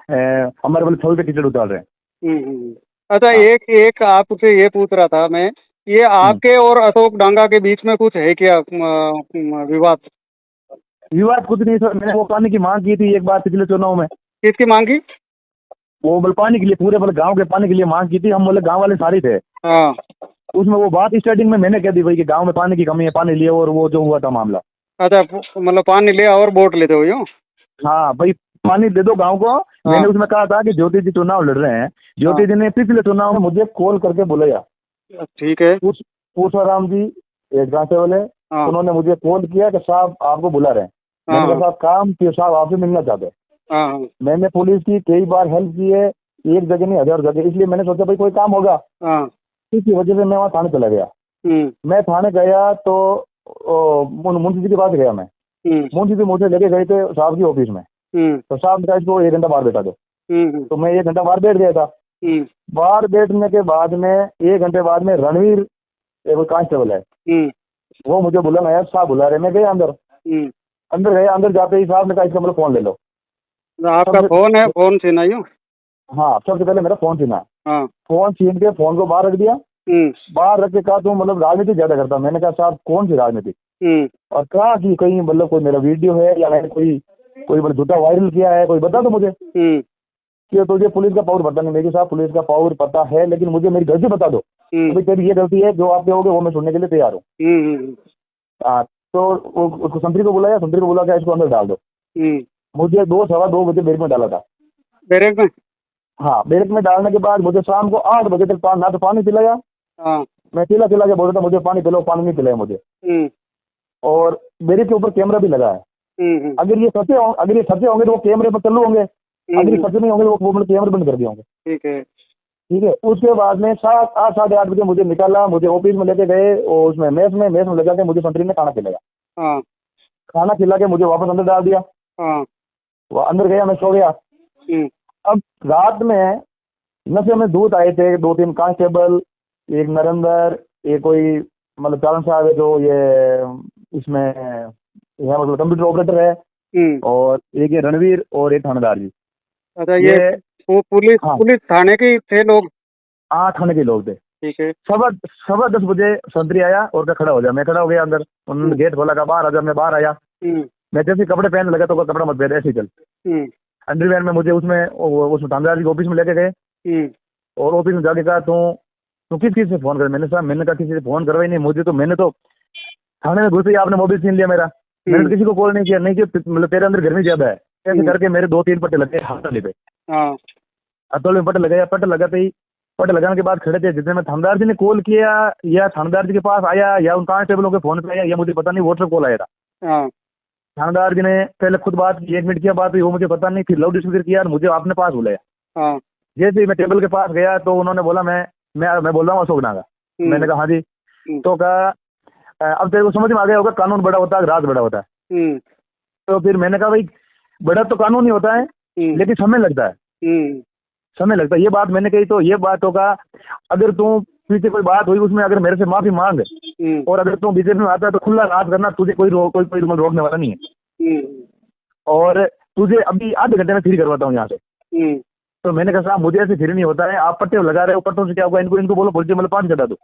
हमारे वाले थल पे कीचड़ उतार रहे हैं। अच्छा, हाँ। एक आपसे ये पूछ रहा था मैं, ये हम्म। आपके और अशोक डांगा के बीच में कुछ है क्या विवाद? विवाद कुछ नहीं सर, मैंने वो पानी की मांग की थी एक बार पिछले चुनाव में। किसकी मांगी? वो बोले पानी के लिए, पूरे बोले गांव के पानी के लिए मांग की थी। हम बोले गांव वाले सारे थे। हाँ। उसमें वो बात स्टार्टिंग में मैंने कह दी भाई कि गांव में पानी की कमी है, पानी लिए, और वो जो हुआ था मामला। अच्छा, मतलब पानी ले और वोट लेते हो यूँ? हाँ भाई, पानी दे दो गांव को। हाँ। मैंने उसमें कहा था कि ज्योति जी चुनाव लड़ रहे हैं। हाँ। ज्योति जी ने पिछले चुनाव में मुझे कॉल करके बुलाया। ठीक है। पूछाराम जी, एक गांव से बोले, हाँ। उन्होंने मुझे कॉल किया कि साहब आपको बुला रहे हैं। मैंने कहा हाँ। साहब काम कि साहब आपसे मिलना चाहते हैं। हाँ। हाँ। मैंने पुलिस की कई बार हेल्प की है, एक जगह नहीं 1000 जगह, इसलिए मैंने सोचा भाई कोई काम होगा। हाँ। इसी वजह से मैं वहाँ थाने चला गया। हम्म। मैं थाने गया तो मुंशी जी के पास गया मैं। हम्म। मुंशी जी मुझे लेके गए थे साहब की ऑफिस में। हम्म। तो साहब ने कहा इसको 1 घंटा बाहर बैठा दो। हम्म। तो मैं 1 घंटा बाहर बैठ गया था। हम्म। बाहर बैठने के बाद में 1 घंटे बाद में रणवीर, एक कांस्टेबल है, हम्म। वो मुझे बुला यार साहब बुला रहे। मैं गया अंदर। हम्म। अंदर गया, अंदर जाते ही साहब ने कहा इसका मतलब फोन ले लो। आपका सबसे फोन है, फोन छीना यूँ? हाँ, सबसे पहले मेरा फोन छीना। हाँ। फोन छीन के फोन को बाहर रख दिया। हम्म। बाहर रख के कहा तुम मतलब राजनीति ज्यादा करता। मैंने कहा साहब कौन सी राजनीति? हम्म। और कहा कि कहीं मतलब कोई मेरा वीडियो है या मैंने कोई कोई मतलब झूठा वायरल किया है, कोई बता दो मुझे। हम्म। कि तुझे पुलिस का पावर पता नहीं। मेरे साहब पुलिस का पावर पता है, लेकिन मुझे मेरी गलती बता दो। हम्म। अभी तेरी ये गलती है, जो आप कहोगे वो मैं सुनने के लिए तैयार हूँ। हम्म। हाँ, तो उसको संतरी को बुलाया। संतरी को बुला के इसको अंदर डाल दो। हम्म। मुझे 2 सवा 2 बजे बैरक में डाला था। बैरक में? हाँ, बैरक में डालने के बाद मुझे शाम को 8 बजे तक ना तो पानी पिलाया। हाँ। मैं चिल्ला चिल्ला के बोल रहा था मुझे पानी पिलाओ, पानी नहीं पिलाया मुझे। हम्म। और बैरक के ऊपर कैमरा भी लगा है। हम्म। अगर ये सच्चे होंगे तो वो कैमरे पर चालू होंगे। अगर ये सच्चे नहीं होंगे तो वो मतलब कैमरे बंद कर दिए होंगे। ठीक है। ठीक है। उसके बाद में 7 8 साढ़े 8 बजे मुझे निकाला, मुझे ऑफिस में लेके गए और उसमें मेस में लगा के मुझे संतरी ने खाना खिलाया। हाँ। खाना खिला के मुझे वापस अंदर डाल दिया। हाँ। वो अंदर गया, मैं सो गया। हम्म। अब रात में नशे में दूध आए थे 2 3 कांस्टेबल, एक नरेंद्र, एक कोई मतलब चालन साहब है जो ये इसमें है मतलब कंप्यूटर ऑपरेटर है, हम्म। और एक ये रणवीर और एक थानेदार जी। अच्छा, ये वो पुलिस हाँ, पुलिस थाने के थे लोग? 8 थाने के लोग थे। ठीक है। सवा सवा 10 बजे संतरी आया और कहा खड़ा हो जा। मैं खड़ा हो गया अंदर। उन्होंने गेट खोला, कहा बाहर आ जा। मैं बाहर आया। हम्म। मैं जैसे कपड़े पहनने लगा तो कपड़ा मत पहन, ऐसे ही चल। हम्म। अंडरवेयर में मुझे उसमें थानेदार जी के ऑफिस में लेके गए। हम्म। और ऑफिस में जाके कहा तू किस चीज से फोन कर? मैंने साहब मैंने कहा किसी से फोन करवाई नहीं मुझे, तो मैंने तो थाने में घुसे ही आपने मोबाइल छीन लिया मेरा। मैंने तो किसी को कॉल नहीं किया, नहीं कि मतलब तेरे अंदर गर्मी ज्यादा है। ऐसे करके मेरे 2 3 पट्टे लगे हथौड़ी पे। हाँ। हथौड़ी में पट्टे लगाया। पट्टे लगाते ही, पट्टे लगाने के बाद खड़े थे। जितने में थानेदार जी ने कॉल किया या थानेदार जी के पास आया या उन कांस्टेबलों के फोन पे आया, या मुझे पता नहीं, व्हाट्सएप कॉल आया था। हाँ। थानेदार जी ने पहले खुद बात की, 1 मिनट की बात हुई, वो मुझे पता नहीं। फिर लाउड स्पीकर किया और मुझे आपने पास बुलाया। हाँ। जैसे ही मैं टेबल के पास गया तो उन्होंने बोला मैं बोल रहा हूँ अशोक नागा। मैंने कहा हाँ जी। तो कहा अब तेरे को समझ में आ गया होगा कानून बड़ा होता है, राज बड़ा होता है। हम्म। तो फिर मैंने कहा भाई बड़ा तो कानून ही होता है, लेकिन समय लगता है। समय लगता है, ये बात मैंने कही। तो ये बात होगा, अगर तू पीछे कोई बात हुई उसमें अगर मेरे से माफी मांग, और अगर तू बीजेपी में आता है तो खुला राज करना, तुझे कोई रोकने वाला नहीं है। और तुझे अभी आधे घंटे में फ्री करवाता हूँ यहाँ से। तो मैंने कहा साहब मुझे ऐसे फ्री नहीं होता है, आप पट्टे लगा रहे हो, पट्टों से क्या होगा? इनको बोलो पुलिस मतलब 5 चढ़ा दो।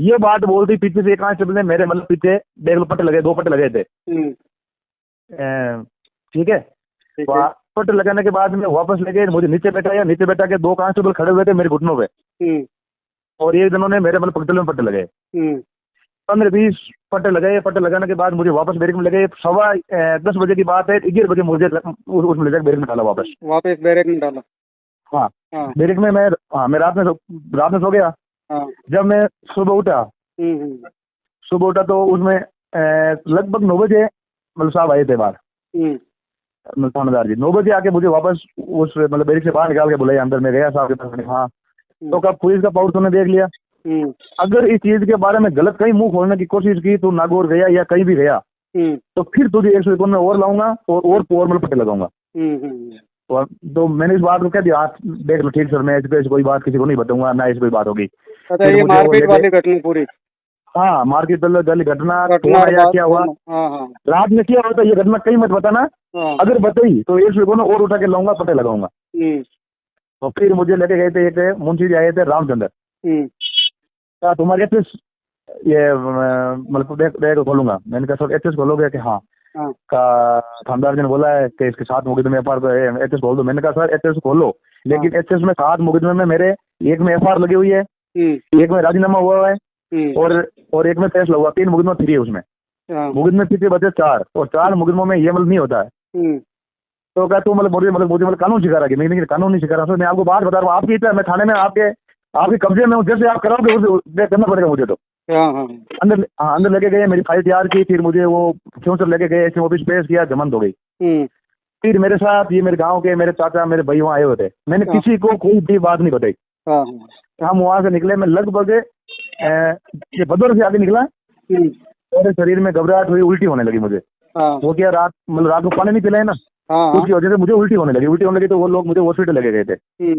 ये बात बोलती पीछे से एक कांस्टेबल ने मेरे मतलब पीछे देख लो पट्टे लगे, 2 पट्टे लगे थे। ठीक है। पट्टे लगाने के बाद में वापस लेके मुझे नीचे बैठाया। नीचे बैठा के 2 कांस्टेबल खड़े हुए थे मेरे घुटनों पे, और एक जनों ने मेरे मतलब पगडंडों में पट्टे लगाए। 15 20 पट्टे लगाए। पट्टे लगाने के बाद मुझे वापस बैरक में लगे। 10:15 बजे की बात है। 11 बजे मुझे उसमें ले जाकर बैरक में डाला वापस बैरक में डाला? हाँ। हाँ। बैरक में मैं रात में सो गया। हाँ। जब मैं सुबह उठा तो उसमें लगभग 9 बजे मतलब साहब आए थे बाहर। थानेदार जी 9 बजे आके मुझे वापस उस मतलब बैरक से बाहर निकाल के बुलाया अंदर। में गया साहब के पास। हाँ। तो कब पुलिस का पावर तूने देख लिया, अगर इस चीज के बारे में गलत कहीं मुंह खोलने की कोशिश की, तू नागौर गया या कहीं भी गया, तो फिर तुझे 151 में और लाऊंगा और मतलब पट्टे लगाऊंगा। तो मैंने इस बात को कह दिया, देख लो ठीक सर, मैं इस कोई बात किसी को नहीं बताऊंगा, ना इस कोई बात होगी। अच्छा, ये मारपीट वाली घटना पूरी? हाँ, मारपीट वाली घटना क्या हुआ रात में क्या होता है, ये घटना कहीं मत बताना। अगर बताई तो 151 और उठा के लाऊंगा, पट्टे लगाऊंगा। तो फिर मुझे लेके गए थे, एक मुंशी जी आए थे रामचंद्र, कहा तुम्हारे एचएस ये मतलब देख खोलूंगा। मैंने कहा सर एचएस खोलोगे कि हाँ। का थानेदार जी ने बोला है कि इसके 7 मुकदमे एफआईआर एचएस खोल दो। मैंने कहा सर एचएस खोलो, लेकिन एचएस में 7 मुकदमे में मेरे एक में एफआईआर लगी हुई है, एक में राजीनामा हुआ है और एक में फैसला हुआ, 3 मुकदमा फ्री है उसमें। मुकदमे फ्री बचे 4 और 4 मुकदमों में ये मतलब नहीं होता है। तो क्या तू मुझे कानून सिखा रहा है? मैं कानून नहीं सिखा रहा सर, मैं आपको बात बता रहा हूँ। आपकी इतना मैं थाने में आपके कब्जे में हूँ, जैसे आप कराओगे उसे करना पड़ेगा मुझे। तो अंदर लेके गए, मेरी फाइल तैयार की, फिर मुझे वो फ्यूचर लेके गए, एसडीएम ऑफिस पेश किया, जमानत हो गई। फिर मेरे साथ ये मेरे गांव के मेरे चाचा मेरे भाई वहाँ आए हुए थे, मैंने किसी को कोई भी बात नहीं बताई। हम वहां से निकले, मैं लगभग ये भदौर से आगे निकला, मेरे शरीर में घबराहट हुई, उल्टी होने लगी मुझे। वो क्या रात को पानी नहीं पिलाए ना, उसकी वजह से मुझे उल्टी होने लगी। तो वो लोग मुझे हॉस्पिटल लेके गए थे।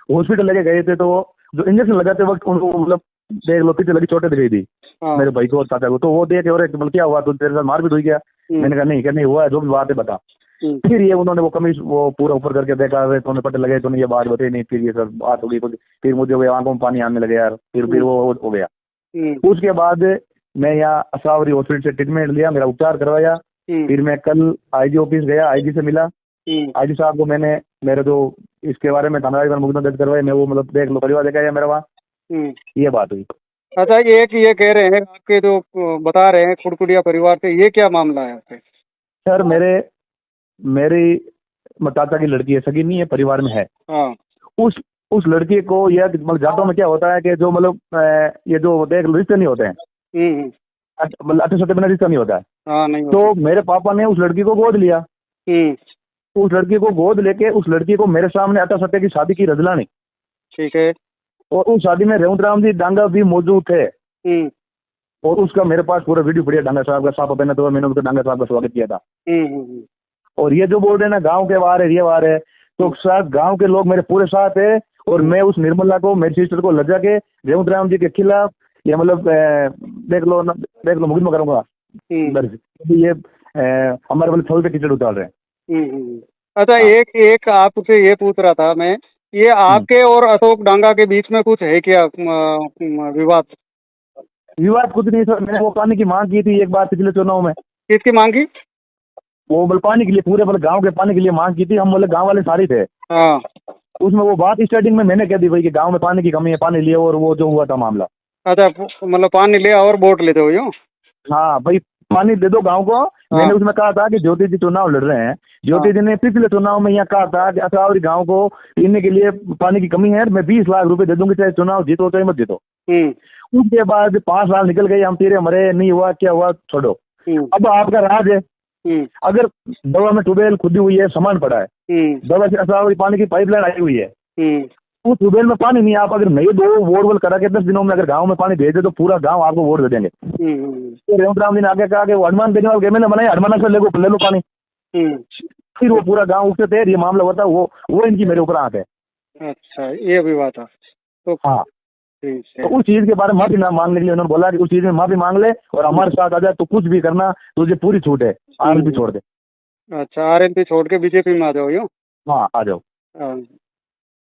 हॉस्पिटल लेके गए थे तो जो इंजेक्शन लगाते वक्त उनको मतलब देख लो पीछे लगी चोटें दिख गई थी मेरे भाई को और चाचा को। तो वो देख और मतलब क्या हुआ, तो तेरे साथ मार भी हुई क्या? मैंने कहा नहीं हुआ है, जो भी बात है बता। फिर ये उन्होंने वो कमीज वो पूरा ऊपर करके देखा, तूने पट्टे लगे, तूने ये बात बताई नहीं। फिर ये सब बात हो गई कुछ, फिर मुझे वो आंखों में पानी आने लगे यार। फिर वो हो गया। उसके बाद मैं यहाँ असावरी हॉस्पिटल से ट्रीटमेंट लिया, मेरा उपचार करवाया। फिर मैं कल आईजी ऑफिस गया, आईजी से मिला। आईजी साहब को मैंने मेरे जो इसके बारे में थाना मुकदमा दर्ज करवाया, मैं वो मतलब देख लो परिवार लेकर आया मेरा वहाँ। ये बात हुई। अच्छा, ये कह रहे हैं आपके जो बता रहे हैं खुड़कुड़िया परिवार से, ये क्या मामला है आपके? सर मेरी चाचा की लड़की है, सगी नहीं है, परिवार में है। उस लड़की को यह मतलब जाटों में क्या होता है कि जो मतलब ये जो देख लो रिश्ते नहीं होते हैं, मतलब अच्छे सत्य में रिश्ता नहीं होता है। नहीं होता। तो मेरे पापा ने उस लड़की को गोद लिया। उस लड़की को गोद लेके उस लड़की को मेरे सामने अटा सत्य की शादी की रजलानी। ठीक है। और उस शादी में रेवंत राम जी डांगा भी मौजूद थे। और उसका मेरे पास पूरा वीडियो पड़ा, डांगा साहब का साफ पहना, तो मैंने उसको डांगा साहब का स्वागत किया था। और ये जो बोल रहे हैं ना गांव के बाहर है, ये बाहर है, तो साथ गांव के लोग मेरे पूरे साथ है। और मैं उस निर्मला को, मेरी सिस्टर को लजा के रेवंत राम जी के खिलाफ ये मतलब देख लो मुकदमा करूंगा। ये हमारे वाले थोड़े से कीचड़ उतार रहे हैं। अच्छा, एक आपसे ये पूछ रहा था मैं, ये आपके और अशोक डांगा के बीच में कुछ है क्या विवाद? कुछ नहीं सर, मैंने वो पानी की मांग की थी एक बार पिछले चुनाव में। किसकी मांग की? वो मतलब पानी के लिए, पूरे मतलब गांव के पानी के लिए मांग की थी। हम मतलब गांव वाले सारे थे। उसमें वो बात स्टार्टिंग में मैंने कह दी भाई कि गांव में पानी की कमी है, पानी लिए, और वो जो हुआ था मामला। अच्छा, मतलब पानी लिया और वोट लेते हो यूं? हाँ भाई, पानी दे दो गांव को। मैंने उसमें कहा था कि ज्योति जी चुनाव लड़ रहे हैं, ज्योति जी ने पिछले चुनाव में यहाँ कहा था कि असावरी गांव को पीने के लिए पानी की कमी है, मैं 20 लाख रुपए दे दूंगी, चाहे चुनाव जीतो चाहे मत जीतो। उसके बाद 5 साल निकल गए, हम तेरे मरे, नहीं हुआ, क्या हुआ छोड़ो। अब आपका राज है, अगर दवा में ट्यूबवेल खुदी हुई है, सामान पड़ा है, दवा से असावरी पानी की पाइपलाइन आई हुई है, उस ट्यूबवेल में पानी नहीं, आप अगर नहीं दो वोट करा के 10 दिनों में अगर गांव में पानी भेज दे तो पूरा गांव आपको वोट दे देंगे। तो रेवंत राम जी ने आगे कहा कि वो हनुमान देने वाले मैंने बनाया, हनुमान से ले लो पानी। फिर वो पूरा गांव उठते थे, ये मामला होता वो इनकी मेरे ऊपर आंख है। अच्छा, ये भी बात है। तो हाँ, तो उस चीज के बारे में माफी मांगने के लिए उन्होंने बोला कि उस चीज में माफी मांग ले और हमारे साथ आ जाए, तो कुछ भी करना तुझे पूरी छूट है, आरएलपी छोड़ दे। अच्छा, आरएलपी छोड़ के बीजेपी में आ जाओ यूं? हाँ, आ जाओ।